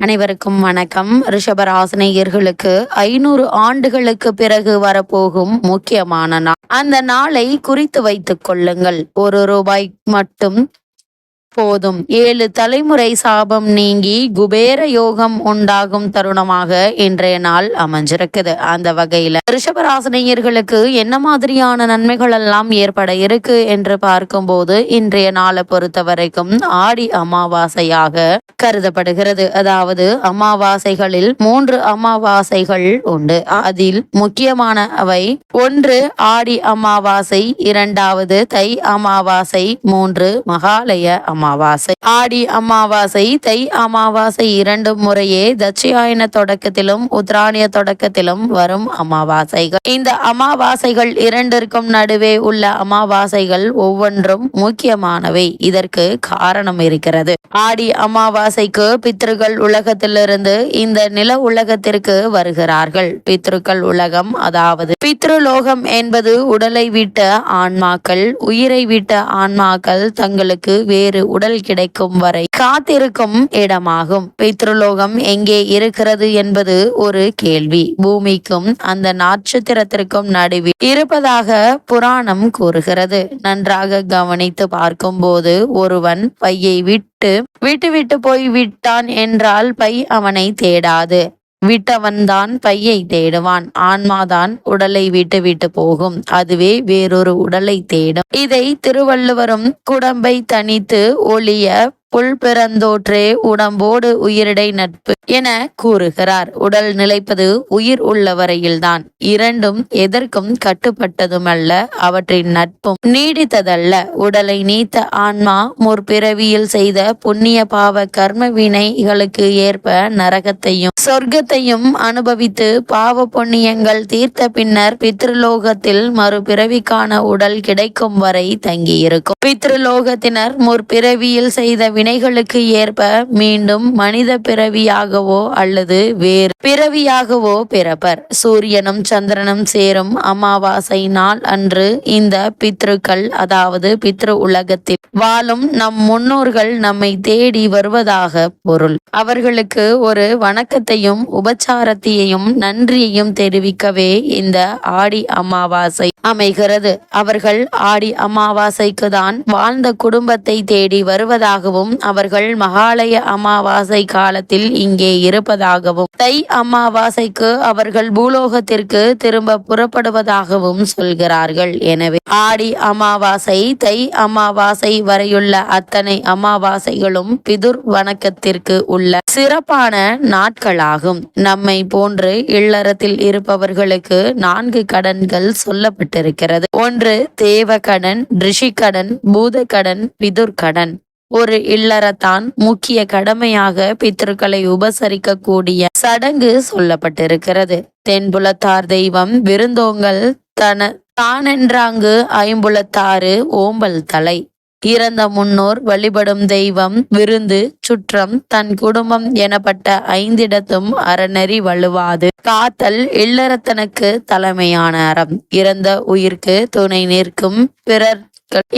அனைவருக்கும் வணக்கம். ரிஷபராசினியர்களுக்கு 500 ஆண்டுகளுக்கு பிறகு வரப்போகும் முக்கியமான நாள். அந்த நாளை குறித்து வைத்துக் கொள்ளுங்கள். ₹1 மட்டும் போதும். 7 தலைமுறை சாபம் நீங்கி குபேர யோகம் உண்டாகும் தருணமாக இன்றைய நாள் அமைஞ்சிருக்குது. அந்த வகையில ரிஷபராசினியர்களுக்கு என்ன மாதிரியான நன்மைகள் எல்லாம் ஏற்பட இருக்கு என்று பார்க்கும்போது இன்றைய நாளை பொறுத்த வரைக்கும் ஆடி அமாவாசையாக கருதப்படுகிறது. அதாவது அமாவாசைகளில் 3 அமாவாசைகள் உண்டு. அதில் முக்கியமான அவை 1 ஆடி அமாவாசை, 2வது தை அமாவாசை, 3 மகாலய அமாவாசை. ஆடி அமாவாசை, தை அமாவாசை 2 முறையே தட்சியாயன தொடக்கத்திலும் உத்ராணிய தொடக்கத்திலும் வரும் அமாவாசைகள். இந்த அமாவாசைகள் 2ற்கும் நடுவே உள்ள அமாவாசைகள் ஒவ்வொன்றும் முக்கியமானவை. இதற்கு காரணம் இருக்கிறது. ஆடி அமாவாசைக்கு பித்ருக்கள் உலகத்திலிருந்து இந்த நில உலகத்திற்கு வருகிறார்கள். பித்ருக்கள் உலகம், அதாவது பித்ருலோகம் என்பது உடலை விட்ட ஆன்மாக்கள், உயிரை விட்ட ஆன்மாக்கள் தங்களுக்கு வேறு உடல் கிடைக்கும் வரை காத்திருக்கும் இடமாகும். பித்ருலோகம் எங்கே இருக்கிறது என்பது ஒரு கேள்வி. பூமிக்கும் அந்த நட்சத்திரத்திற்கும் நடுவில் இருப்பதாக புராணம் கூறுகிறது. நன்றாக கவனித்து பார்க்கும் போது ஒருவன் பையை விட்டு போய் விட்டான் என்றால் பை அவனை தேடாது. விட்டவன்தான் பையை தேடுவான். ஆன்மாதான் உடலை விட்டு போகும். அதுவே வேறொரு உடலை தேடும். இதை திருவள்ளுவரும் குடம்பை தனித்து ஒளிய புல் பிறந்தோற்றே உடம்போடு உயிரிடை நட்பு என கூறுகிறார். உடல் நிலைப்பது உயிர் உள்ள வரையில்தான். இரண்டும் எதற்கும் கட்டுப்பட்டதுமல்ல, அவற்றின் நட்பும் நீடித்ததல்ல. உடலை நீத்த ஆன்மா முற்பிறவியில் செய்த புண்ணிய பாவ கர்ம வினைகளுக்கு ஏற்ப நரகத்தையும் சொர்க்கத்தையும் அனுபவித்து பாவ புண்ணியங்கள் தீர்த்த பின்னர் பித்ருலோகத்தில் மறுபிறவிக்கான உடல் கிடைக்கும் வரை தங்கியிருக்கும். பித்ருலோகத்தினர் முற்பிறவியில் செய்த வினைகளுக்கு ஏற்ப மீண்டும் மனித பிறவியாகவோ அல்லது வேறு பிறவியாகவோ பிறப்பர். சூரியனும் சந்திரனும் சேரும் அமாவாசை நாள் அன்று இந்த பித்ருக்கள், அதாவது பித்ரு உலகத்தில் வாழும் நம் முன்னோர்கள் நம்மை தேடி வருவதாக பொருள். அவர்களுக்கு ஒரு வணக்கத்தையும் உபச்சாரத்தையும் நன்றியையும் தெரிவிக்கவே இந்த ஆடி அமாவாசை அமைகிறது. அவர்கள் ஆடி அமாவாசைக்கு தான் வாழ்ந்த குடும்பத்தை தேடி வருவதாகவும் அவர்கள் மகாலய அமாவாசை காலத்தில் இங்கே இருப்பதாகவும் தை அமாவாசைக்கு அவர்கள் பூலோகத்திற்கு திரும்ப புறப்படுவதாகவும் சொல்கிறார்கள். எனவே ஆடி அமாவாசை, தை அமாவாசை வரையுள்ள அத்தனை அமாவாசைகளும் பிதுர் வணக்கத்திற்கு உள்ள சிறப்பான நாட்களாகும். நம்மை போன்று இல்லறத்தில் இருப்பவர்களுக்கு 4 கடன்கள் சொல்லப்பட்டிருக்கிறது. 1 தேவ கடன், ரிஷி கடன், பூத கடன், பிதுர் கடன். ஒரு இல்லறத்தான் முக்கிய கடமையாக பித்ருக்களை உபசரிக்க கூடிய சடங்கு சொல்லப்பட்டிருக்கிறது. தென்புலத்தார் தெய்வம் விருந்தோங்கல் தானென்றாங்கு ஐம்புலத்தாறு ஓம்பல் தலை. இறந்த முன்னோர் வழிபடும் தெய்வம் விருந்து, சுற்றம், தன் குடும்பம் எனப்பட்ட 5 இடத்தும் அறநெறி வலுவாது காத்தல் இல்லறத்தனுக்கு தலைமையான அறம். இறந்த உயிர்க்கு துணை நிற்கும் பிறர்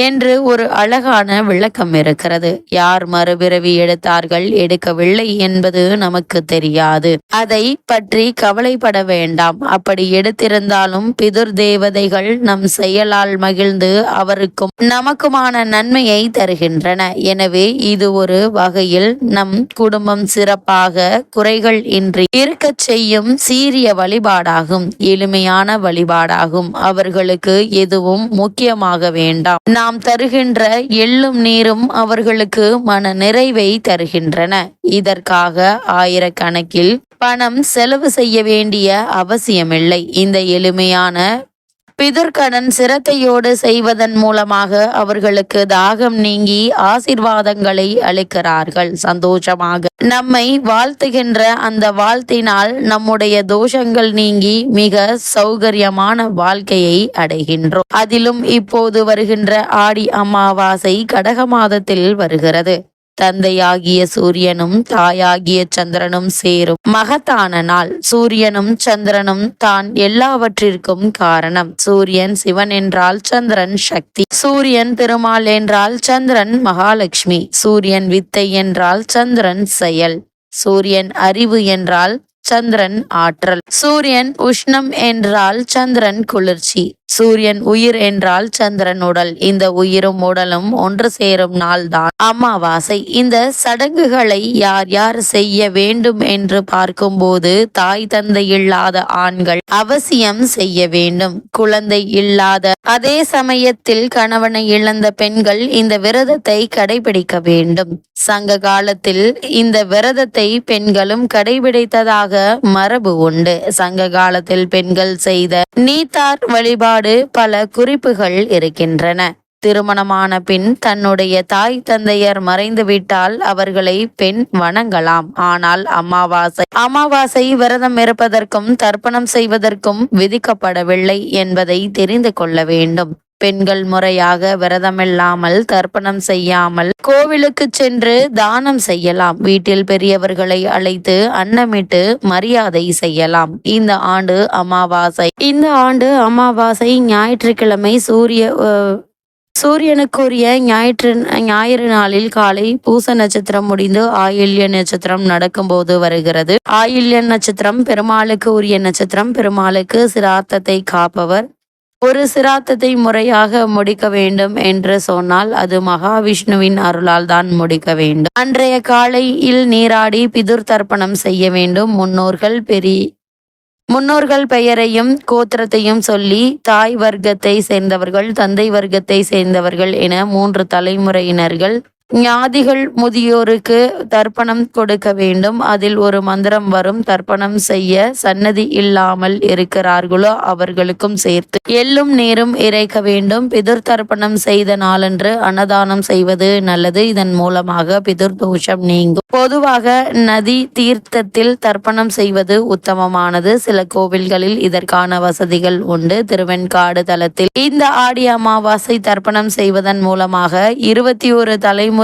என்று ஒரு அழகான விளக்கம் இருக்கிறது. யார் மறுபிறவி எடுத்தார்கள், எடுக்கவில்லை என்பது நமக்கு தெரியாது. அதை பற்றி கவலைப்பட வேண்டாம். அப்படி எடுத்திருந்தாலும் பிதுர் தேவதைகள் நம் செயலால் மகிழ்ந்து அவருக்கும் நமக்குமான நன்மையை தருகின்றன. எனவே இது ஒரு வகையில் நம் குடும்பம் சிறப்பாக குறைகள் இன்றி இருக்கச் செய்யும் சீரிய வழிபாடாகும். எளிமையான வழிபாடாகும். அவர்களுக்கு எதுவும் முக்கியமாக வேண்டாம். நாம் தருகின்ற எள்ளும் நீரும் அவர்களுக்கு மன நிறைவை தருகின்றன. இதற்காக ஆயிரக்கணக்கில் பணம் செலவு செய்ய வேண்டிய அவசியமில்லை. இந்த எளிமையான பிதுர்கடன் சிரத்தையோடு செய்வதன் மூலமாக அவர்களுக்கு தாகம் நீங்கி ஆசீர்வாதங்களை அளிக்கிறார்கள். சந்தோஷமாக நம்மை வாழ்த்துகின்ற அந்த வாழ்த்தினால் நம்முடைய தோஷங்கள் நீங்கி மிக சௌகரியமான வாழ்க்கையை அடைகின்றோம். அதிலும் இப்போது வருகின்ற ஆடி அமாவாசை கடக மாதத்தில் வருகிறது. தந்தையாகிய சூரியனும் தாயாகிய சந்திரனும் சேரும் மகத்தான நாள். சூரியனும் சந்திரனும் தான் எல்லாவற்றிற்கும் காரணம். சூரியன் சிவன் என்றால் சந்திரன் சக்தி. சூரியன் திருமால் என்றால் சந்திரன் மகாலட்சுமி. சூரியன் வித்தை என்றால் சந்திரன் செயல். சூரியன் அறிவு என்றால் சந்திரன் ஆற்றல். சூரியன் உஷ்ணம் என்றால் சந்திரன் குளிர்ச்சி. சூரியன் உயிர் என்றால் சந்திரன் உடல். இந்த உயிரும் உடலும் ஒன்று சேரும் நாள்தான் அமாவாசை. இந்த சடங்குகளை யார் யார் செய்ய வேண்டும் என்று பார்க்கும்போது தாய் தந்தை இல்லாத ஆண்கள் அவசியம் செய்ய வேண்டும். குழந்தை இல்லாத அதே சமயத்தில் கணவனை இழந்த பெண்கள் இந்த விரதத்தை கடைபிடிக்க வேண்டும். சங்க காலத்தில் இந்த விரதத்தை பெண்களும் கடைபிடித்ததாக மரபு உண்டு. சங்க காலத்தில் பெண்கள் செய்த நீத்தார் வழிபாடு பல குறிப்புகள் இருக்கின்றன. திருமணமான பின் தன்னுடைய தாய் தந்தையர் மறைந்துவிட்டால் அவர்களை பெண் வணங்கலாம். ஆனால் அமாவாசை விரதம் இருப்பதற்கும் தர்ப்பணம் செய்வதற்கும் விதிக்கப்படவில்லை என்பதை தெரிந்து கொள்ள வேண்டும். பெண்கள் முறையாக விரதமில்லாமல் தர்ப்பணம் செய்யாமல் கோவிலுக்கு சென்று தானம் செய்யலாம். வீட்டில் பெரியவர்களை அழைத்து அன்னமிட்டு மரியாதை செய்யலாம். இந்த ஆண்டு அமாவாசை ஞாயிற்றுக்கிழமை சூரியனுக்குரிய ஞாயிறு நாளில் காலை பூச நட்சத்திரம் முடிந்து ஆயில்ய நட்சத்திரம் நடக்கும்போது வருகிறது. ஆயில்ய நட்சத்திரம் பெருமாளுக்கு உரிய நட்சத்திரம். பெருமாளுக்கு சிராத்தத்தை காப்பவர். ஒரு சிராத்தத்தை முறையாக முடிக்க வேண்டும் என்று சொன்னால் அது மகாவிஷ்ணுவின் அருளால் தான் முடிக்க வேண்டும். அன்றைய காலையில் நீராடி பிதுர் தர்ப்பணம் செய்ய வேண்டும். முன்னோர்கள் பெயரையும் கோத்திரத்தையும் சொல்லி தாய் வர்க்கத்தை சேர்ந்தவர்கள், தந்தை வர்க்கத்தை சேர்ந்தவர்கள் என 3 தலைமுறையினர்கள் ஞாதிகள் முதியோருக்கு தர்ப்பணம் கொடுக்க வேண்டும். அதில் ஒரு மந்திரம் வரும். தர்ப்பணம் செய்ய சன்னதி இல்லாமல் இருக்கிறார்களோ அவர்களுக்கும் சேர்த்து எள்ளும் நீரும் இறைக்க வேண்டும். பிதுர் தர்ப்பணம் செய்த நாளன்று அன்னதானம் செய்வது நல்லது. இதன் மூலமாக பிதுர் தோஷம் நீங்கும். பொதுவாக நதி தீர்த்தத்தில் தர்ப்பணம் செய்வது உத்தமமானது. சில கோவில்களில் இதற்கான வசதிகள் உண்டு. திருவெண்காடு தலத்தில் இந்த ஆடி அமாவாசை தர்ப்பணம் செய்வதன் மூலமாக 21 தலைமுறைகள்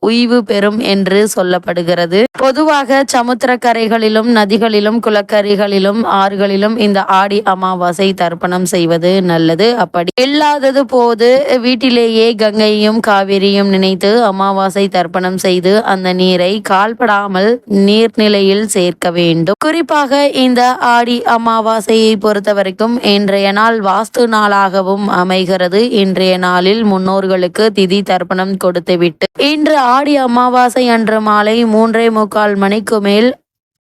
உய்வு பெறும் என்று சொல்லப்படுகிறது. பொதுவாக சமுத்திரக்கரைகளிலும் நதிகளிலும் குளக்கரைகளிலும் ஆறுகளிலும் இந்த ஆடி அமாவாசை தர்ப்பணம் செய்வது நல்லது. அப்படி இல்லாதது போது வீட்டிலேயே கங்கையும் காவிரியும் நினைத்து அமாவாசை தர்ப்பணம் செய்து அந்த நீரை கால்படாமல் நீர்நிலையில் சேர்க்க வேண்டும். குறிப்பாக இந்த ஆடி அமாவாசையை பொறுத்தவரைக்கும் இன்றைய நாள் வாஸ்து நாளாகவும் அமைகிறது. இன்றைய நாளில் முன்னோர்களுக்கு திதி தர்ப்பணம் கொடுத்துவிட்டு இன்று ஆடி அமாவாசை அன்று மாலை 3:45 மணிக்கு மேல்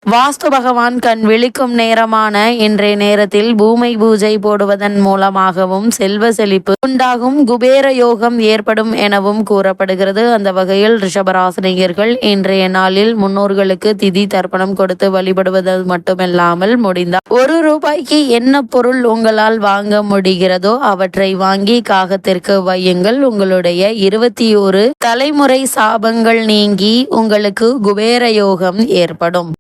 வாஸ்து பகவான் கண் விழிக்கும் நேரமான இன்றைய நேரத்தில் பூமை பூஜை போடுவதன் மூலமாகவும் செல்வ செழிப்பு உண்டாகும், குபேர யோகம் ஏற்படும் எனவும் கூறப்படுகிறது. அந்த வகையில் ரிஷபராசினியர்கள் இன்றைய நாளில் முன்னோர்களுக்கு திதி தர்ப்பணம் கொடுத்து வழிபடுவது மட்டுமில்லாமல் முடிந்தால் ₹1 என்ன பொருள் உங்களால் வாங்க முடிகிறதோ அவற்றை வாங்கி காகத்திற்கு வையுங்கள். உங்களுடைய 21 தலைமுறை சாபங்கள் நீங்கி உங்களுக்கு குபேர யோகம் ஏற்படும்.